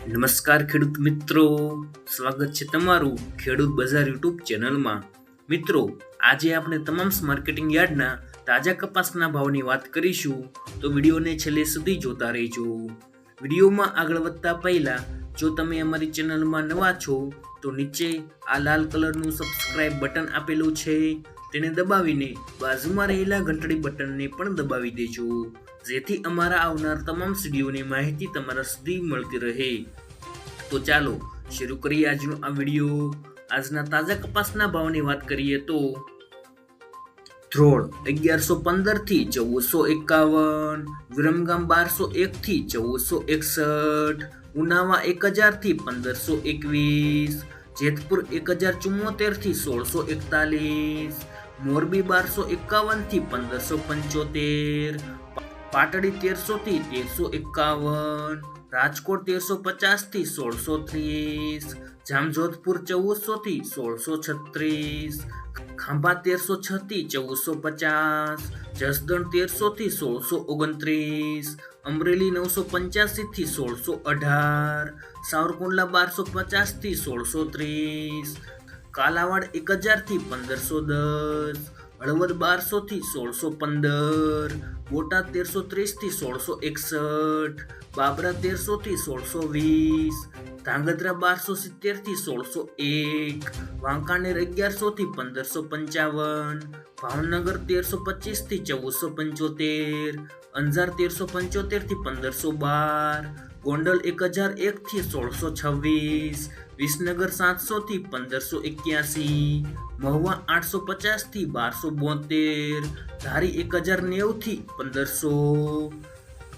નમસ્કાર ખેડૂત મિત્રો, સ્વાગત છે તમારું ખેડૂત બજાર યુટ્યુબ ચેનલમાં. મિત્રો, આજે આપણે તમામ માર્કેટિંગ યાર્ડના તાજા કપાસના ભાવની વાત કરીશું, તો વિડીયોને છેલ્લે સુધી જોતા રહેજો. વિડીયોમાં આગળ વધતા પહેલા જો તમે અમારી ચેનલમાં નવા છો તો નીચે આ લાલ કલરનું સબસ્ક્રાઇબ બટન આપેલું છે, તેને દબાવીને બાજુમાં રહેલા ઘંટડી બટનને પણ દબાવી દેજો, જેથી અમારા આવનાર તમામ વિડીયોની માહિતી તમારા સુધી મળતી રહે. તો ચાલો શરૂ કરીએ આજનો આ વિડીયો. આજના તાજા કપાસના ભાવની વાત કરીએ તો ધ્રોળ 1115 થી 1451, વિરમગામ 1201 થી 1461, ઉનાવા 1000 થી 1521, જેતપુર 1074 થી 1641, મોરબી 1251 થી 1575, પાટડી 1300 થી 1351, રાજકોટ 1350 થી 1630, જામજોધપુર 1400 થી 1636, ખાંભા 1306 થી 1450, જસદણ 1300 થી 1629, અમરેલી 985 થી 1618, સાવરકુંડલા 1250 થી 1630, કાલાવાડ 1000 થી 1510, હળવદ 1200 થી 1615, બોટાદ 1330 થી 1661, બાબરા 1300 થી 1620, ધાંગધ્રા 1270 થી 1601, વાંકાનેર 1100 થી 1555, ભાવનગર 1325 થી 1475, અંજાર 1375 થી 1512, ગોંડલ 1001 થી 1626, વિસનગર 700 થી 1581, મહુવા 850 થી 1272, ધારી 1090 થી 1500,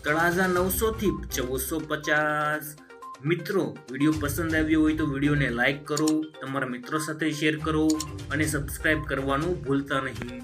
તળાજા 900 થી 1450. મિત્રો, વિડીયો પસંદ આવ્યો હોય તો વિડીયોને લાઈક કરો, તમારા મિત્રો સાથે શેર કરો અને સબસ્ક્રાઇબ કરવાનું ભૂલતા નહીં.